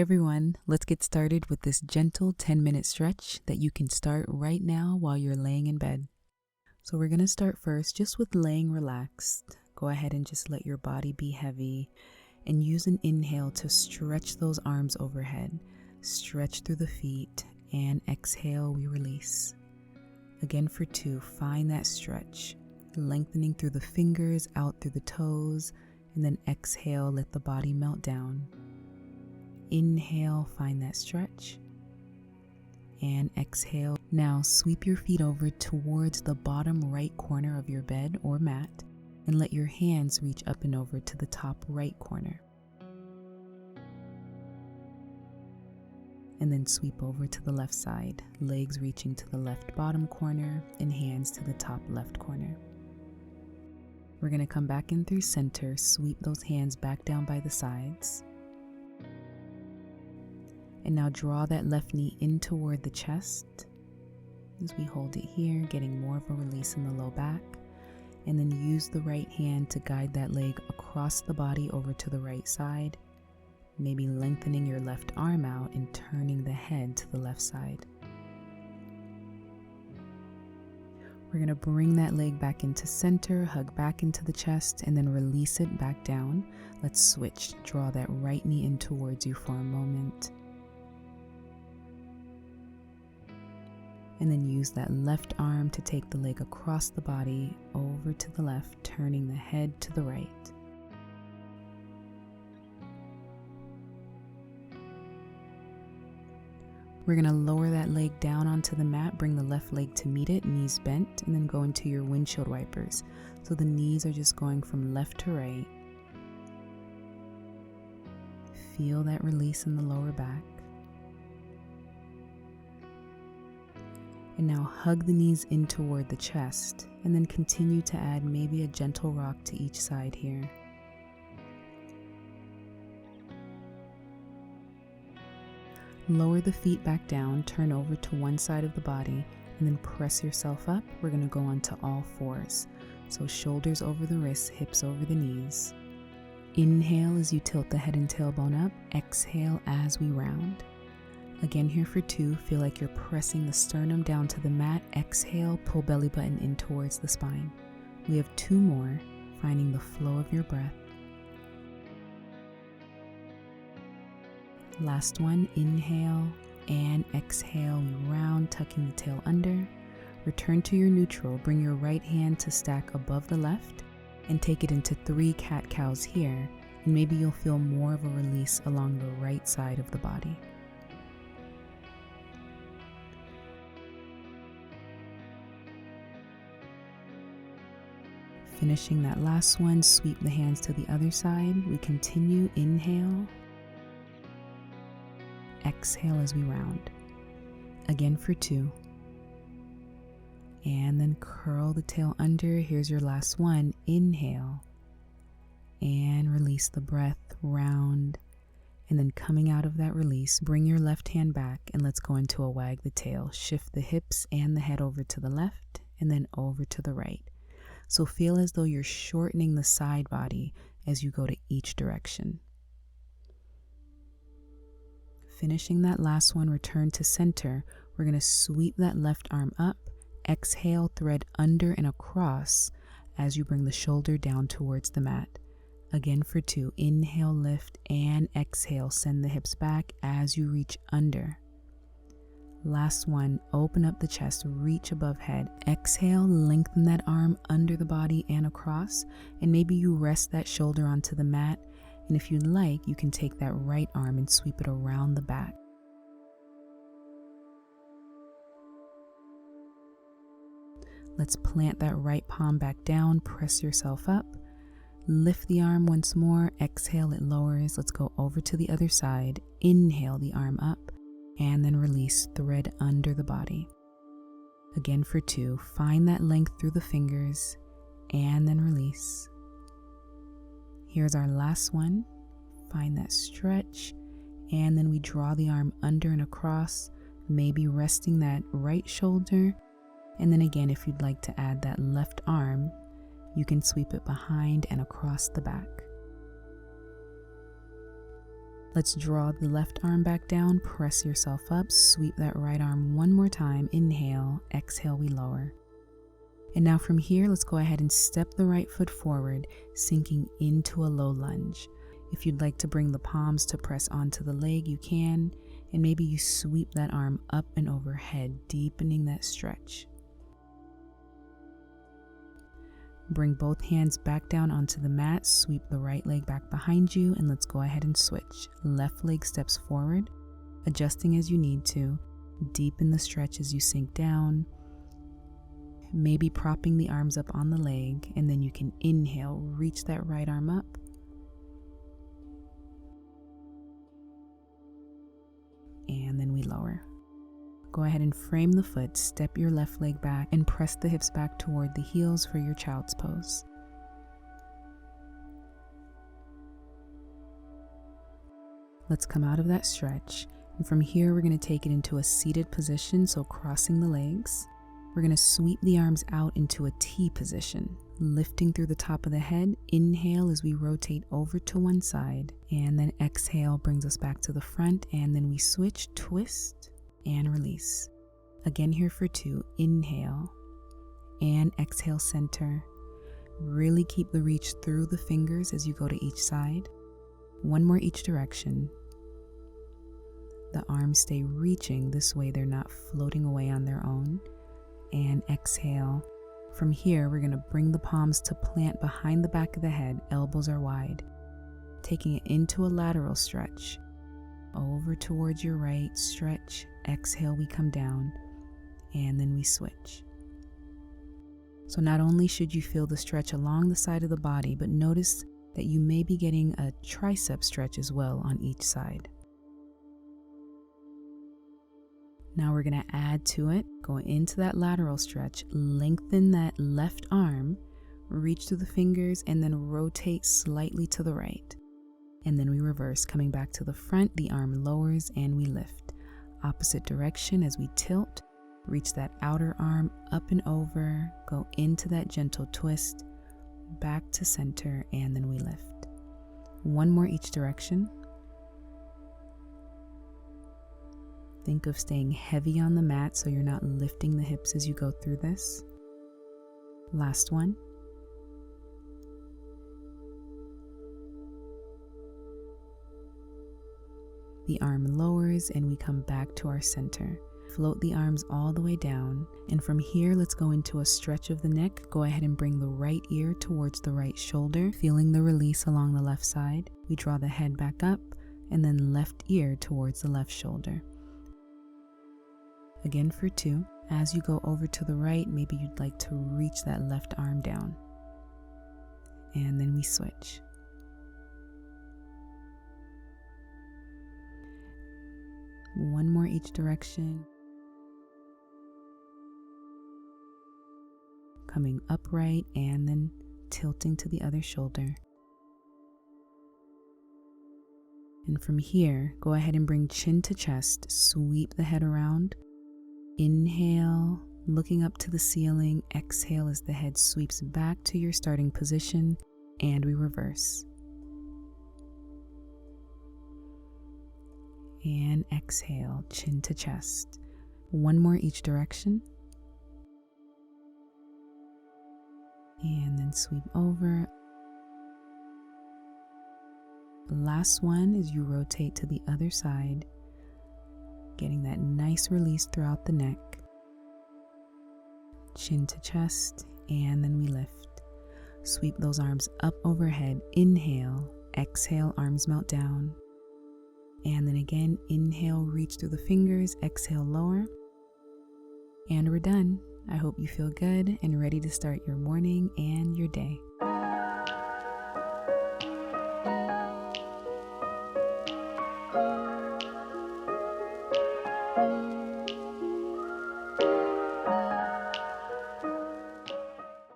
everyone, let's get started with this gentle 10-minute stretch that you can start right now while you're laying in bed. So we're going to start first just with laying relaxed. Go ahead and just let your body be heavy and use an inhale to stretch those arms overhead. Stretch through the feet and exhale, we release. Again for 2, find that stretch, lengthening through the fingers, out through the toes, and then exhale, let the body melt down. Inhale, find that stretch, and exhale. Now sweep your feet over towards the bottom right corner of your bed or mat and let your hands reach up and over to the top right corner. And then sweep over to the left side, legs reaching to the left bottom corner and hands to the top left corner. We're going to come back in through center, sweep those hands back down by the sides. And now draw that left knee in toward the chest as we hold it here, getting more of a release in the low back. And then use the right hand to guide that leg across the body over to the right side, maybe lengthening your left arm out and turning the head to the left side. We're going to bring that leg back into center, hug back into the chest, and then release it back down. Let's switch. Draw that right knee in towards you for a moment. And then use that left arm to take the leg across the body over to the left, turning the head to the right. We're going to lower that leg down onto the mat, bring the left leg to meet it, knees bent, and then go into your windshield wipers. So the knees are just going from left to right. Feel that release in the lower back. And now hug the knees in toward the chest, and then continue to add maybe a gentle rock to each side here. Lower the feet back down, turn over to one side of the body, and then press yourself up. We're going to go onto all fours. So shoulders over the wrists, hips over the knees. Inhale as you tilt the head and tailbone up. Exhale as we round. Again here for 2, feel like you're pressing the sternum down to the mat. Exhale, pull belly button in towards the spine. We have 2 more, finding the flow of your breath. Last one, inhale and exhale, we round, tucking the tail under. Return to your neutral, bring your right hand to stack above the left and take it into 3 cat-cows here, and maybe you'll feel more of a release along the right side of the body. Finishing that last one, sweep the hands to the other side. We continue, inhale, exhale as we round. Again for 2. And then curl the tail under. Here's your last one, inhale, and release the breath, round. And then coming out of that release, bring your left hand back and let's go into a wag the tail. Shift the hips and the head over to the left and then over to the right. So feel as though you're shortening the side body as you go to each direction. Finishing that last one, return to center. We're going to sweep that left arm up. Exhale, thread under and across as you bring the shoulder down towards the mat. Again for 2, inhale, lift, and exhale, send the hips back as you reach under. Last one, open up the chest, reach above head. Exhale, lengthen that arm under the body and across, and maybe you rest that shoulder onto the mat, and if you'd like, you can take that right arm and sweep it around the back. Let's plant that right palm back down, press yourself up, lift the arm once more, exhale, it lowers. Let's go over to the other side, inhale the arm up, and then release, thread under the body. Again for 2, find that length through the fingers and then release. Here's our last one, find that stretch, and then we draw the arm under and across, maybe resting that right shoulder, and then again if you'd like to add that left arm, you can sweep it behind and across the back. Let's draw the left arm back down, press yourself up, sweep that right arm one more time. Inhale, exhale, we lower. And now from here, let's go ahead and step the right foot forward, sinking into a low lunge. If you'd like to bring the palms to press onto the leg, you can, and maybe you sweep that arm up and overhead, deepening that stretch. Bring both hands back down onto the mat, sweep the right leg back behind you, and let's go ahead and switch. Left leg steps forward, adjusting as you need to. Deepen the stretch as you sink down. Maybe propping the arms up on the leg, and then you can inhale, reach that right arm up. And then we lower. Go ahead and frame the foot, step your left leg back, and press the hips back toward the heels for your child's pose. Let's come out of that stretch, and from here we're going to take it into a seated position, so crossing the legs. We're going to sweep the arms out into a T position, lifting through the top of the head. Inhale as we rotate over to one side, and then exhale brings us back to the front, and then we switch, twist, and release. Again here for 2. Inhale, and exhale, center. Really keep the reach through the fingers as you go to each side. One more each direction. The arms stay reaching, this way they're not floating away on their own. And exhale. From here, we're going to bring the palms to plant behind the back of the head, elbows are wide. Taking it into a lateral stretch. Over towards your right, stretch, exhale, we come down, and then we switch. So not only should you feel the stretch along the side of the body, but notice that you may be getting a tricep stretch as well on each side. Now we're going to add to it, go into that lateral stretch, lengthen that left arm, reach through the fingers, and then rotate slightly to the right. And then we reverse, coming back to the front, the arm lowers and we lift. Opposite direction as we tilt, reach that outer arm up and over, go into that gentle twist, back to center, and then we lift. One more each direction. Think of staying heavy on the mat so you're not lifting the hips as you go through this. Last one. The arm lowers and we come back to our center. Float the arms all the way down, and from here let's go into a stretch of the neck. Go ahead and bring the right ear towards the right shoulder, feeling the release along the left side. We draw the head back up, and then left ear towards the left shoulder. Again for 2. As you go over to the right, maybe you'd like to reach that left arm down. And then we switch. One more each direction. Coming upright and then tilting to the other shoulder. And from here, go ahead and bring chin to chest, sweep the head around. Inhale, looking up to the ceiling. Exhale as the head sweeps back to your starting position, and we reverse. And exhale, chin to chest. One more each direction. And then sweep over. Last one as you rotate to the other side, getting that nice release throughout the neck. Chin to chest, and then we lift. Sweep those arms up overhead. Inhale, exhale, arms melt down. And then again, inhale, reach through the fingers, exhale, lower. And we're done. I hope you feel good and ready to start your morning and your day.